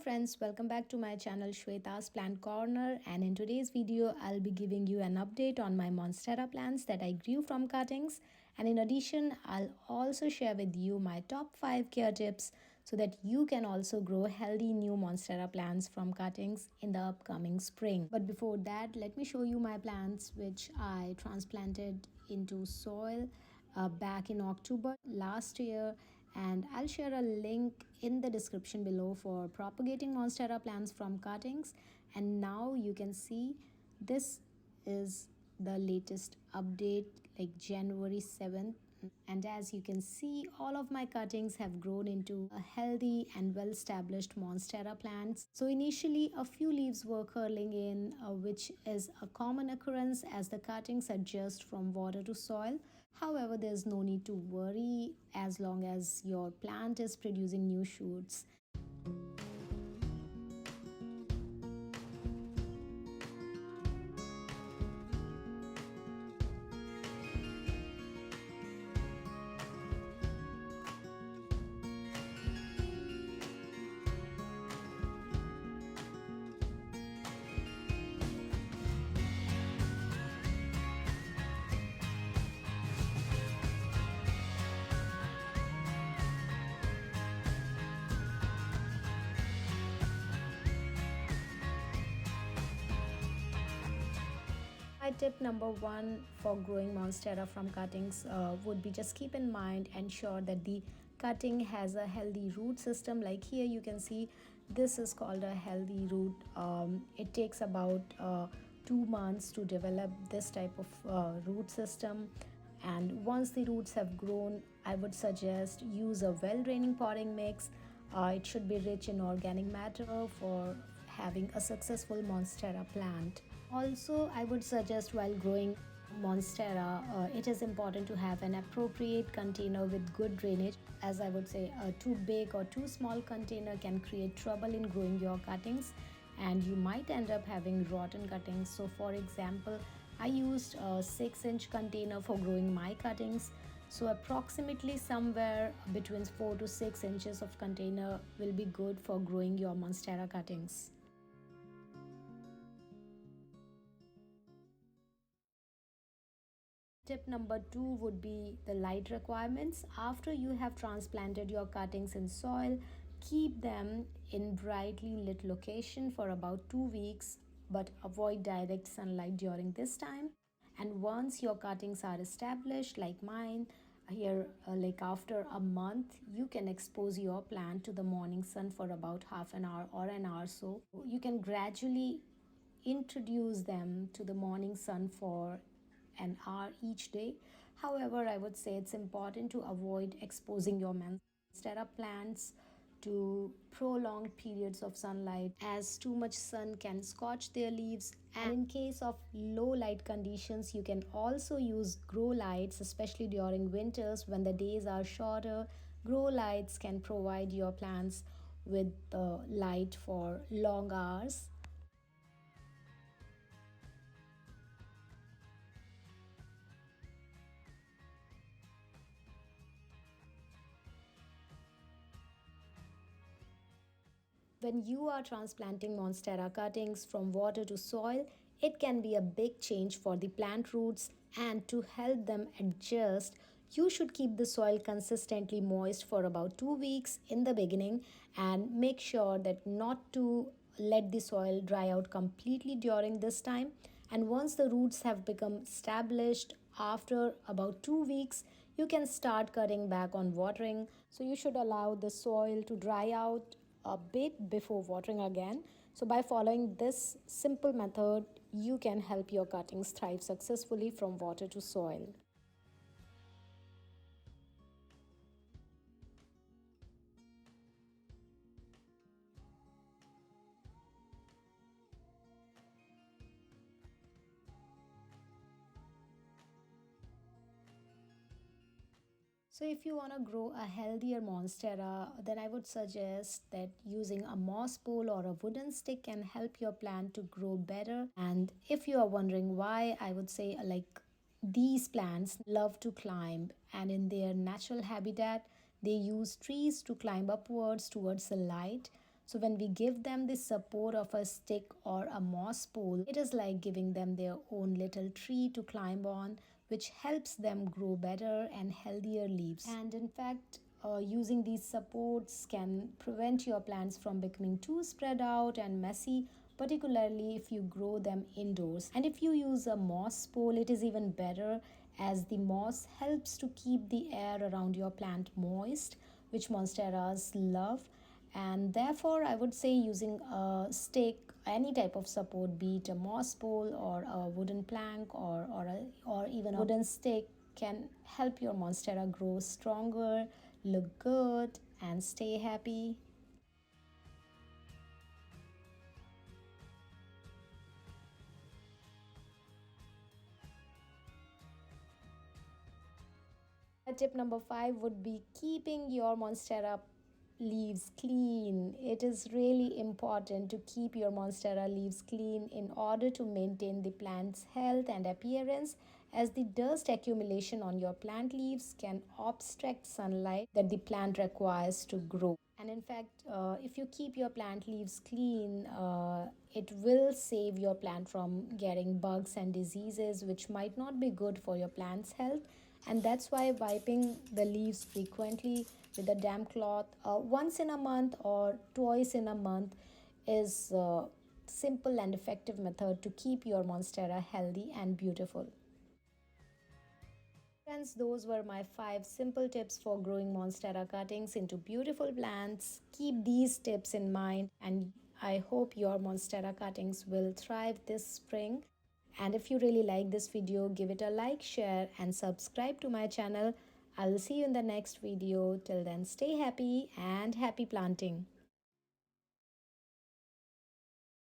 friends, welcome back to my channel Shweta's Plant Corner, and in today's video I'll be giving you an update on my Monstera plants that I grew from cuttings, and in addition I'll also share with you my top 5 care tips so that you can also grow healthy new Monstera plants from cuttings in the upcoming spring. But before that, let me show you my plants which I transplanted into soil back in October last year, and I'll share a link in the description below for propagating Monstera plants from cuttings. And now you can see this is the latest update, like January 7th. And as you can see, all of my cuttings have grown into a healthy and well established Monstera plants. So initially a few leaves were curling in, which is a common occurrence as the cuttings adjust from water to soil. However, there's no need to worry as long as your plant is producing new shoots. My tip number one for growing Monstera from cuttings would be just keep in mind, ensure that the cutting has a healthy root system. Like here you can see this is called a healthy root. It takes about 2 months to develop this type of root system, and once the roots have grown, I would suggest use a well draining potting mix. It should be rich in organic matter for having a successful Monstera plant. Also, I would suggest while growing Monstera, it is important to have an appropriate container with good drainage. As I would say, a too big or too small container can create trouble in growing your cuttings, and you might end up having rotten cuttings. So, for example, I used a 6-inch container for growing my cuttings. So, approximately somewhere between 4 to 6 inches of container will be good for growing your Monstera cuttings. Tip number two would be the light requirements. After you have transplanted your cuttings in soil, keep them in brightly lit location for about 2 weeks, but avoid direct sunlight during this time. And once your cuttings are established, like mine, here like after a month, you can expose your plant to the morning sun for about half an hour or an hour. So you can gradually introduce them to the morning sun for an hour each day. However, I would say it's important to avoid exposing your Monstera plants to prolonged periods of sunlight, as too much sun can scorch their leaves. And in case of low light conditions, you can also use grow lights, especially during winters when the days are shorter. Grow lights can provide your plants with light for long hours. When you are transplanting Monstera cuttings from water to soil, it can be a big change for the plant roots, and to help them adjust, you should keep the soil consistently moist for about 2 weeks in the beginning, and make sure that not to let the soil dry out completely during this time. And once the roots have become established after about 2 weeks, you can start cutting back on watering. So you should allow the soil to dry out a bit before watering again. So by following this simple method, you can help your cuttings thrive successfully from water to soil. So if you want to grow a healthier Monstera, then I would suggest that using a moss pole or a wooden stick can help your plant to grow better. And if you are wondering why, I would say like these plants love to climb, and in their natural habitat, they use trees to climb upwards towards the light. So when we give them the support of a stick or a moss pole, it is like giving them their own little tree to climb on, which helps them grow better and healthier leaves. And in fact, using these supports can prevent your plants from becoming too spread out and messy, particularly if you grow them indoors. And if you use a moss pole, it is even better, as the moss helps to keep the air around your plant moist, which monsteras love. And therefore I would say using a stick, any type of support, be it a moss pole or a wooden plank or even a wooden stick, can help your monstera grow stronger, look good, and stay happy. Tip number 5 would be keeping your monstera leaves clean. It is really important to keep your monstera leaves clean in order to maintain the plant's health and appearance, as the dust accumulation on your plant leaves can obstruct sunlight that the plant requires to grow. And in fact, if you keep your plant leaves clean, it will save your plant from getting bugs and diseases which might not be good for your plant's health. And that's why wiping the leaves frequently with a damp cloth, once in a month or twice in a month, is a simple and effective method to keep your monstera healthy and beautiful. Friends, those were my 5 simple tips for growing monstera cuttings into beautiful plants. Keep these tips in mind, and I hope your monstera cuttings will thrive this spring. And if you really like this video, give it a like, share, and subscribe to my channel. I will see you in the next video. Till then, stay happy and happy planting.